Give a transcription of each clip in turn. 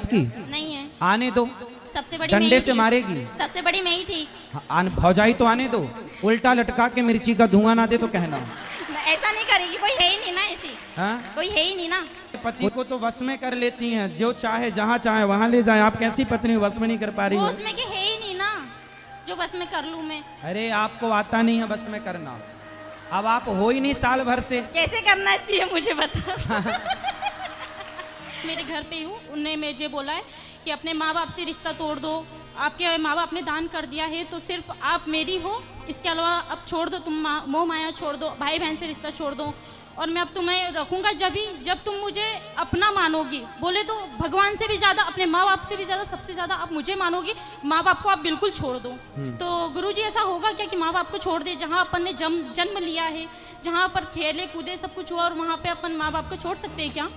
आपकी? नहीं है। आने दो, सबसे बड़ी डंडे मैं ही से थी। मारेगी। सबसे बड़ी मैं ही थी। भौजाई तो आने दो, उल्टा लटका के मिर्ची का धुआं ना दे तो कहना। ऐसा नहीं करेगी, कोई है ही नहीं ना ऐसी। हाँ? कोई है ही नहीं ना। पति को तो वश में कर लेती हैं, जो चाहे जहाँ चाहे वहाँ ले जाए। आप कैसी पत्नी वश में नहीं कर पा रही वो हो? उसमें के है ही नहीं ना जो बस में कर लूं मैं। अरे आपको आता नहीं है बस में करना, अब आप हो ही नहीं साल भर से। कैसे करना चाहिए मुझे बता। मेरे घर पे हूँ, उन्होंने मुझे बोला है कि अपने माँ बाप से रिश्ता तोड़ दो, आपके माँ बाप ने दान कर दिया है तो सिर्फ आप मेरी हो, इसके अलावा अब छोड़ दो, तुम मोह माया छोड़ दो, भाई बहन से रिश्ता छोड़ दो, और मैं अब तुम्हें रखूंगा जब तुम मुझे अपना मानोगी। बोले तो भगवान से भी ज़्यादा, अपने माँ बाप से भी ज़्यादा, सबसे ज़्यादा आप मुझे मानोगी, माँ बाप को आप बिल्कुल छोड़ दो। तो गुरुजी ऐसा होगा क्या कि माँ बाप को छोड़ दे? जहाँ अपन ने जन्म लिया है, जहाँ पर खेले कूदे सब कुछ हुआ, और वहाँ पे अपन माँ बाप को छोड़ सकते हैं क्या?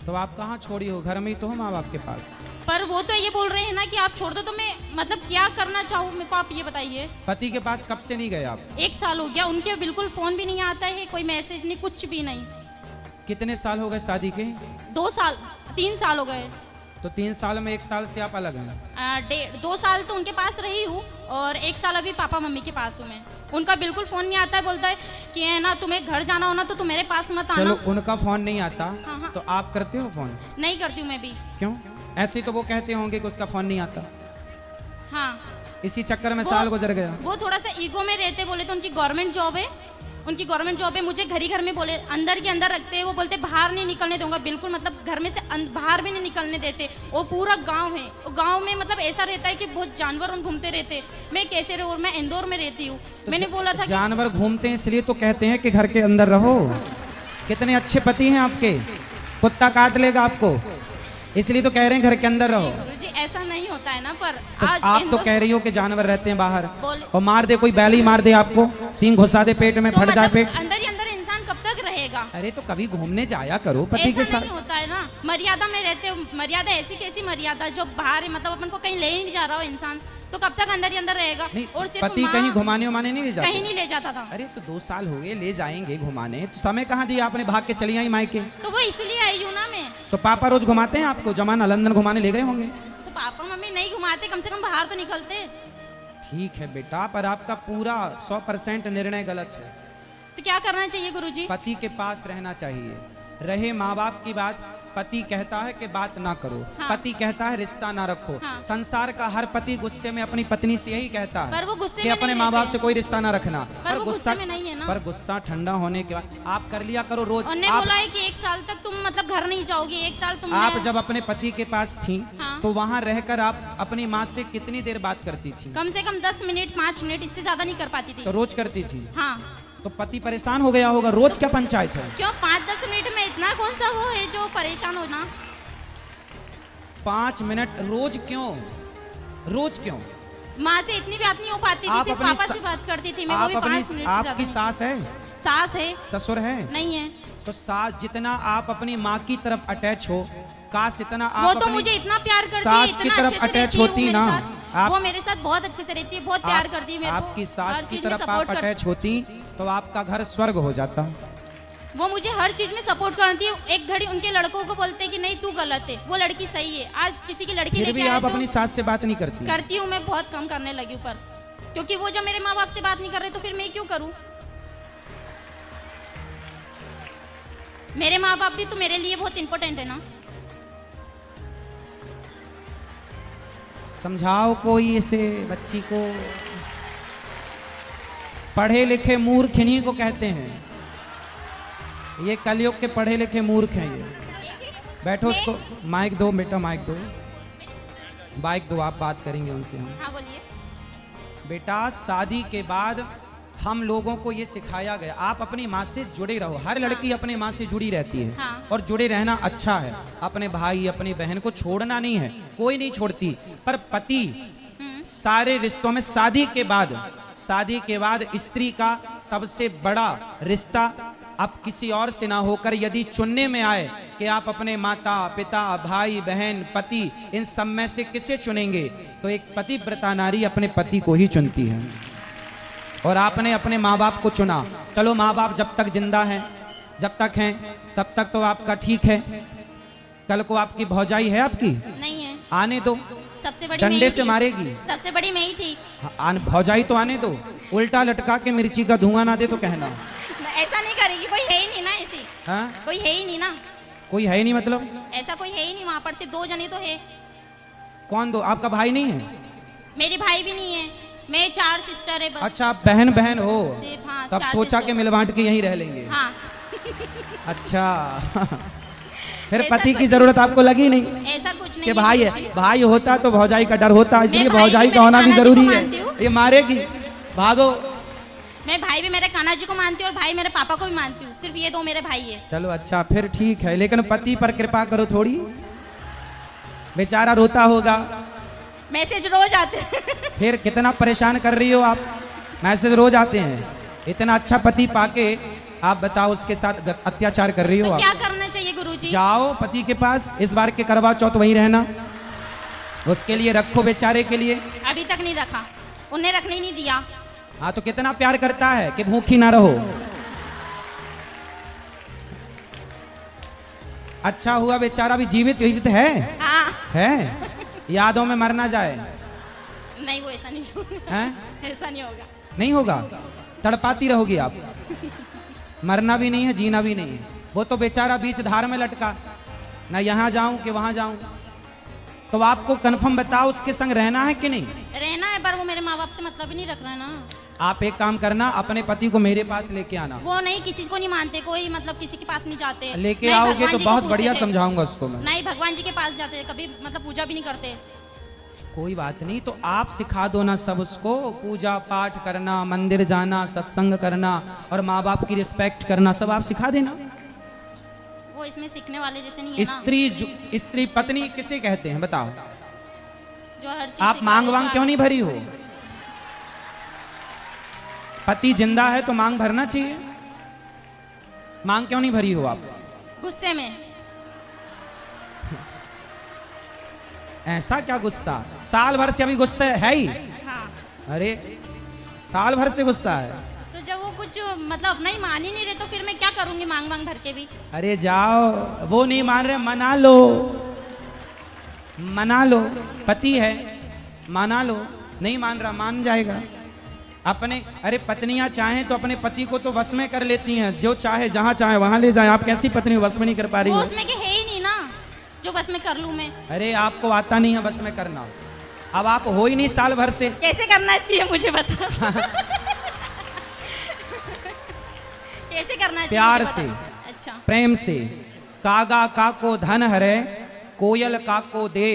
तो आप कहाँ छोड़ी हो? घर में ही तो हो माँ बाप के पास। पर वो तो ये बोल रहे हैं ना कि आप छोड़ दो, तो मैं मतलब क्या करना चाहूँ मेरे को आप ये बताइए। पति के पास कब से नहीं गए आप? 1 साल हो गया, उनके बिल्कुल फोन भी नहीं आता है, कोई मैसेज नहीं, कुछ भी नहीं। कितने साल हो गए शादी के? 2 साल 3 साल हो गए। तो 3 साल में 1 साल से आप अलग हैं? 2 साल तो उनके पास रही हूँ, और 1 साल अभी पापा मम्मी के पास हूँ मैं। उनका बिल्कुल फोन नहीं आता है, बोलता है कि है ना तुम्हें घर जाना हो ना तो तुम मेरे पास मत आना। चलो उनका फोन नहीं आता, हाँ। तो आप करते हो फोन? नहीं करती हूँ मैं भी। क्यों? ऐसे ही तो वो कहते होंगे कि उसका फोन नहीं आता। हाँ, इसी चक्कर में साल गुजर गया। वो थोड़ा सा ईगो में रहते, बोले तो उनकी गवर्नमेंट जॉब है, उनकी गवर्नमेंट जॉब है। मुझे घर ही घर में बोले, अंदर के अंदर रखते हैं, वो बोलते बाहर नहीं निकलने दूंगा बिल्कुल, मतलब घर में से बाहर भी नहीं निकलने देते। वो पूरा गांव है, वो गांव में मतलब ऐसा रहता है कि बहुत जानवर घूमते रहते। मैं कैसे रहूँ? मैं इंदौर में रहती हूँ। तो मैंने बोला था जानवर घूमते हैं इसलिए तो कहते हैं कि घर के अंदर रहो। कितने अच्छे पति हैं आपके, कुत्ता काट लेगा आपको, इसलिए तो कह रहे हैं घर के अंदर रहो। गुरुजी ऐसा नहीं होता है ना, पर तो आज आप तो कह रही हो कि जानवर रहते हैं बाहर, बोले- और मार दे, कोई बैल ही मार दे आपको, सींग घुसा दे पेट में, तो फट जाए मतलब पेट। अंदर ही अंदर इंसान कब तक रहेगा? अरे तो कभी घूमने जाया करो पति के ऐसा साथ। नहीं होता है ना, मर्यादा में रहते हो। मर्यादा ऐसी कैसी मर्यादा जो बाहर है, मतलब अपन को कहीं ले ही नहीं जा रहा हो इंसान, तो कब तक अंदर ही अंदर रहेगा? नहीं, और सिर्फ पति माँ कहीं घुमाने उमाने नहीं ले जाते? कहीं नहीं ले जाता था। अरे तो 2 साल हो गए, ले जाएंगे घुमाने, तो समय कहाँ दिया आपने? भाग के चली आई मायके। तो वो इसलिए आई हूँ ना मैं। तो पापा रोज घुमाते हैं आपको? जमाना लंदन घुमाने ले गए होंगे। तो पापा मम्मी नहीं घुमाते, कम से कम बाहर तो निकलते। ठीक है बेटा, पर आपका पूरा 100% निर्णय गलत है। तो क्या करना चाहिए गुरुजी? पति के पास रहना चाहिए। रहे माँ बाप की बात, पति कहता है कि बात ना करो, हाँ। पति कहता है रिश्ता ना रखो। हाँ। संसार का हर पति गुस्से में अपनी पत्नी से यही कहता है पर वो गुस्से कि में अपने नहीं माँ बाप रहते। से कोई रिश्ता ना रखना। पर वो गुस्से में नहीं है ना। पर गुस्सा ठंडा होने के बाद आप कर लिया करो रोज। उन्होंने बोला है कि 1 साल तक तुम मतलब घर नहीं जाओगी, 1 साल तुम। आप जब अपने पति के पास थी, हाँ। तो वहाँ रहकर आप अपनी माँ से कितनी देर बात करती थी? कम से कम 10 मिनट 5 मिनट, इससे ज्यादा नहीं कर पाती थी। तो रोज करती थी? हाँ। तो पति परेशान हो गया होगा। रोज क्या पंचायत है? क्यों 5-10 मिनट में इतना कौन सा वो है जो परेशान होना? 5 मिनट रोज क्यों? रोज क्यों? माँ से इतनी बात नहीं हो पाती थी, सिर्फ पापा से बात करती थी मैं, वो भी 5 मिनट से ज्यादा आपकी नहीं। सास है? सास है? ससुर है? नहीं है। तो सास जितना आप अपनी माँ की तरफ अटैच हो, काश इतना आप वो तो अपनी मुझे इतना प्यार करती है, सास की इतना तरफ अच्छे से अटैच रहती है वो होती मेरे ना। साथ। वो मेरे साथ बहुत अच्छे से रहती है, बहुत प्यार करती है मेरे को। आपकी सास हर की चीज में तरफ support आप कर- अटैच होती तो आपका घर स्वर्ग हो जाता। वो मुझे हर चीज में सपोर्ट करती है। एक घड़ी उनके लड़कों को बोलते हैं कि नहीं तू गलत है, वो लड़की सही है। आज किसी की लड़की फिर लेके भी आए आप तो अपनी सास से बात नहीं करती? करती हूँ मैं, बहुत कम करने लगी हूँ, पर क्योंकि वो जब मेरे माँ बाप से बात नहीं कर रहे तो फिर मैं क्यों करूँ? मेरे माँ बाप भी तो मेरे लिए बहुत इंपॉर्टेंट है ना। समझाओ कोई इसे बच्ची को। पढ़े लिखे मूर्ख इन्हीं को कहते हैं। ये कलयुग के पढ़े लिखे मूर्ख हैं ये। बैठो, उसको माइक दो बेटा, माइक दो, माइक दो, आप बात करेंगे उनसे हम। हाँ बोलिए। बेटा शादी के बाद हम लोगों को ये सिखाया गया, आप अपनी माँ से जुड़े रहो। हर लड़की अपनी माँ से जुड़ी रहती है। हाँ। और जुड़े रहना अच्छा है। अपने भाई अपनी बहन को छोड़ना नहीं है, कोई नहीं छोड़ती। पर पति सारे रिश्तों में शादी के बाद स्त्री का सबसे बड़ा रिश्ता अब किसी और से ना होकर यदि चुनने में आए कि आप अपने माता पिता भाई बहन पति इन सब में से किसे चुनेंगे, तो एक पतिव्रता नारी अपने पति को ही चुनती है। और आपने अपने माँ बाप को चुना। चलो माँ बाप जब तक जिंदा हैं, जब तक हैं तब तक तो आपका ठीक है। कल को आपकी भौजाई है आपकी? नहीं है। आने दो, सबसे बड़ी मैं डंडे ही से थी। मारेगी। सबसे बड़ी मैं ही थी। भौजाई तो आने दो, उल्टा लटका के मिर्ची का धुआं ना दे तो कहना। ऐसा नहीं करेगी, कोई है ही नहीं ना ऐसी। हाँ? कोई है ही नहीं ना, कोई है ही नहीं मतलब? ऐसा कोई है ही नहीं, वहाँ पर सिर्फ 2 जने तो है। कौन दो? आपका भाई नहीं है? मेरी भाई भी नहीं है, मैं 4 सिस्टर है बस। अच्छा, आप बहन बहन हो, सिर्फ हाँ, तब 4 सोचा sister। कि मिल बांट के यहीं रह लेंगे। हाँ। अच्छा। फिर ऐसा पति की कुछ- जरूरत आपको लगी नहीं ऐसा कुछ नहीं कि भाई गुरुजी। है, भाई होता तो भौजाई का डर होता, इसलिए भाई भौजाई भी का होना मेरे भी कान्हा जी जरूरी को है। मानती हूँ। ये मारेगी, भागो। मैं भाई भी मेरे कान्हा जी को मानती हूँ और भाई मेरे पापा को भी मानती हूँ, सिर्फ ये 2 मेरे भाई है। चलो अच्छा, फिर ठीक है, लेकिन पति पर कृपा करो थोड़ी, बेचारा रोता होगा। मैसेज रोज आते हैं। फिर कितना परेशान कर रही हो आप, मैसेज रोज आते हैं। इतना अच्छा पति पाके आप बताओ उसके साथ अत्याचार कर रही हो तो क्या आप। करना चाहिए गुरुजी? जाओ पति के पास, इस बार के करवा चौथ वहीं रहना, उसके लिए रखो बेचारे के लिए। अभी तक नहीं रखा, उन्हें रखने ही नहीं दिया। हाँ तो कितना प्यार करता है कि भूखी ना रहो। अच्छा हुआ बेचारा भी जीवित जीवित है। हाँ। है, यादों में मर ना जाए। नहीं, वो ऐसा नहीं होगा। हैं? ऐसा नहीं होगा। नहीं होगा, तड़पाती रहोगी आप। मरना भी नहीं है, जीना भी नहीं है। वो तो बेचारा बीच धार में लटका, ना यहाँ जाऊं कि वहां जाऊं। तो आपको कंफर्म बताओ उसके संग रहना है कि नहीं? रहना है, पर वो मेरे माँ बाप से मतलब ही नहीं रख रहा है ना। आप एक काम करना, अपने पति को मेरे पास लेके आना। वो नहीं, किसी को नहीं मानते, कोई मतलब किसी के पास नहीं जाते। लेके नहीं, आओगे भगवान तो जी को बहुत पूछते बढ़िया थे। समझाऊंगा उसको मैं। नहीं, भगवान जी के पास जाते, कभी मतलब पूजा भी नहीं करते। कोई बात नहीं, तो आप सिखा दो ना सब उसको, पूजा पाठ करना, मंदिर जाना, सत्संग करना और माँ बाप की रिस्पेक्ट करना, सब आप सिखा देना। वो इसमें सीखने वाले जैसे नहीं है ना। स्त्री पत्नी किसे कहते हैं बताओ? जो हर चीज आप मांग वांग क्यों नहीं भरी हो? पति जिंदा है तो मांग भरना चाहिए। मांग क्यों नहीं भरी हो आप? गुस्से में। ऐसा क्या गुस्सा? साल भर से अभी गुस्सा है ही। हाँ। अरे साल भर से गुस्सा है? तो जब वो कुछ मतलब अपना ही मान ही नहीं रहे तो फिर मैं क्या करूंगी मांग मांग भर के भी? अरे जाओ, वो नहीं मान रहे, मना लो, मना लो। पति है, मना लो। नहीं मान रहा, मान जाएगा। अपने अरे पत्नियां चाहें तो अपने पति को तो वश में कर लेती हैं, जो चाहे जहां चाहे वहां ले जाए। आप कैसी पत्नी वश में नहीं कर पा रही वो हो? उसमें के है ही नहीं ना जो बस में कर लूं मैं। अरे आपको आता नहीं है बस में करना, अब आप हो ही नहीं साल भर से। कैसे करना चाहिए मुझे बता। कैसे करना चाहिए? प्यार मुझे से, बता। अच्छा। प्रेम से। कागा काको धन हरे, कोयल काको दे।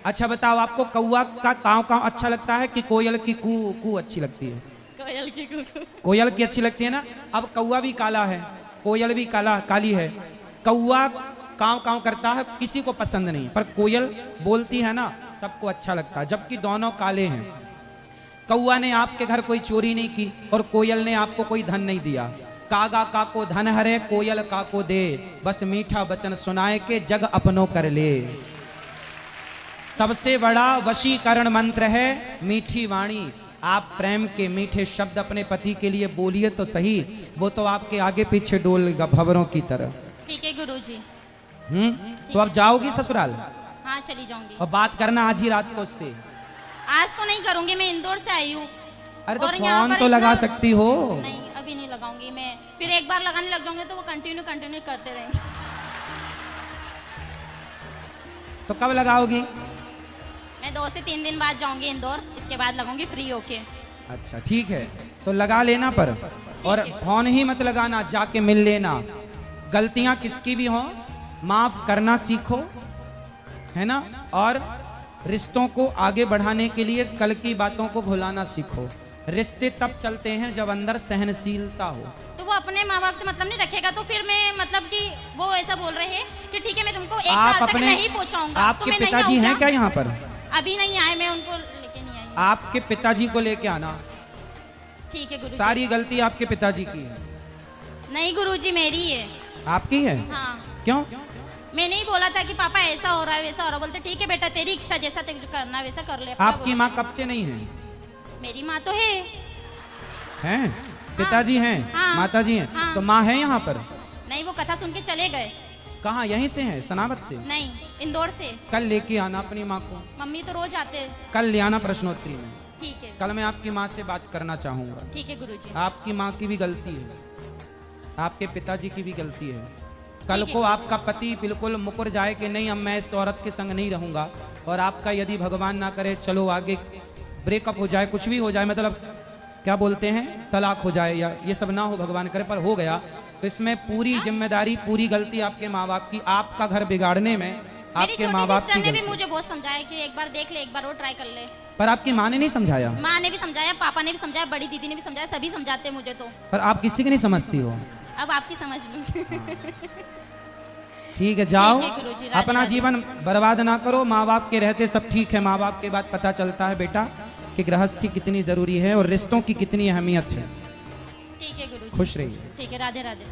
अच्छा बताओ, आपको कौआ का काव काव अच्छा लगता है कि कोयल की कू कू अच्छी लगती है? कोयल की कुकू। कोयल की अच्छी लगती है ना। अब कौआ भी काला है, कोयल भी काली है। कौआ काव काव करता है, किसी को पसंद नहीं, पर कोयल बोलती है ना, सबको अच्छा लगता है, जबकि दोनों काले हैं। कौआ ने आपके घर कोई चोरी नहीं की और कोयल ने आपको कोई धन नहीं दिया। कागा काको धन हरे, कोयल काको दे, बस मीठा वचन सुनाए के जग अपनों कर ले। सबसे बड़ा वशीकरण मंत्र है मीठी वाणी। आप प्रेम के मीठे शब्द अपने पति के लिए बोलिए तो सही, वो तो आपके आगे पीछे डोलेगा भंवरों की तरह। ठीक है गुरुजी। तो अब जाओगी ससुराल? हाँ चली जाऊंगी। और बात करना आज ही रात को उससे। आज तो नहीं करूंगी, मैं इंदौर से आई हूँ। अरे तो और यहाँ फोन पर तो लगा इतना- सकती हो। नहीं अभी नहीं लगाऊंगी मैं, फिर एक बार लगाने लग जाऊंगे तो वो कंटिन्यू करते रहेंगे। तो कब लगाओगी? मैं 2 से 3 दिन बाद जाऊंगी इंदौर, इसके बाद लगाऊंगी फ्री होके। अच्छा ठीक है, तो लगा लेना पर, और फोन ही मत लगाना, जाके मिल लेना। गलतियां किसकी भी हों माफ करना सीखो, है ना। और रिश्तों को आगे बढ़ाने के लिए कल की बातों को भुलाना सीखो। रिश्ते तब चलते हैं जब अंदर सहनशीलता हो। तो वो अपने माँ बाप से मतलब नहीं रखेगा तो फिर मैं मतलब कि वो ऐसा बोल रहे हैं कि ठीक है मैं तुमको 1 आप साल तक अपने नहीं पहुंचाऊंगा। तो आपके मैं नहीं पिताजी आऊंगा। हैं क्या यहाँ पर? अभी नहीं आए, मैं उनको लेके नहीं आई। आपके पिताजी को लेके आना। ठीक है गुरुजी। सारी गलती आपके पिताजी की है। नहीं गुरुजी मेरी है। आपकी है? हाँ। क्यों? मैं नहीं बोला था कि पापा ऐसा हो रहा है वैसा हो रहा है, बोलते ठीक है बेटा तेरी इच्छा जैसा तेरे करना है वैसा कर ले। अपना आपकी बोला। माँ कब से नहीं है? मेरी माँ तो है। हैं? पिताजी हैं? हाँ। माताजी हैं? हाँ। तो माँ है यहाँ पर? नहीं वो कथा सुन के चले गए। कहाँ, यहीं से हैं, सनावत से? नहीं, इंदौर से। कल लेके आना अपनी माँ को। मम्मी तो रोज आते हैं। कल ले आना प्रश्नोत्तरी में। ठीक है। कल मैं आपकी माँ से बात करना चाहूँगा। ठीक है गुरुजी। आपकी माँ की भी गलती है, आपके पिताजी की भी गलती है। कल ठीक को है। आपका पति बिल्कुल मुकर जाए कि नहीं, अब मैं इस औरत के संग नहीं रहूंगा, और आपका यदि भगवान ना करे चलो आगे ब्रेकअप हो जाए, कुछ भी हो जाए, मतलब क्या बोलते हैं, तलाक हो जाए, या ये सब ना हो भगवान करे, पर हो गया, तो इसमें पूरी जिम्मेदारी, पूरी गलती आपके माँ बाप की। आपका घर बिगाड़ने में आपके माँ बाप की ने भी गलती। मुझे बहुत समझाया कि एक बार देख ले, एक बार और ट्राई कर ले। पर आपकी माँ ने नहीं समझाया? माँ ने भी समझाया, पापा ने भी समझाया, बड़ी दीदी ने भी समझाया, सभी समझाते हैं मुझे तो। पर आप किसी की नहीं समझती हो। अब आपकी समझ लूं। ठीक है, जाओ, ठीक है गुरुजी, राधे अपना राधे। जीवन बर्बाद ना करो। माँ बाप के रहते सब ठीक है, माँ बाप के बाद पता चलता है बेटा कि गृहस्थी कितनी जरूरी है और रिश्तों की कितनी अहमियत है। ठीक है गुरुजी। खुश रहिए। ठीक है, राधे राधे।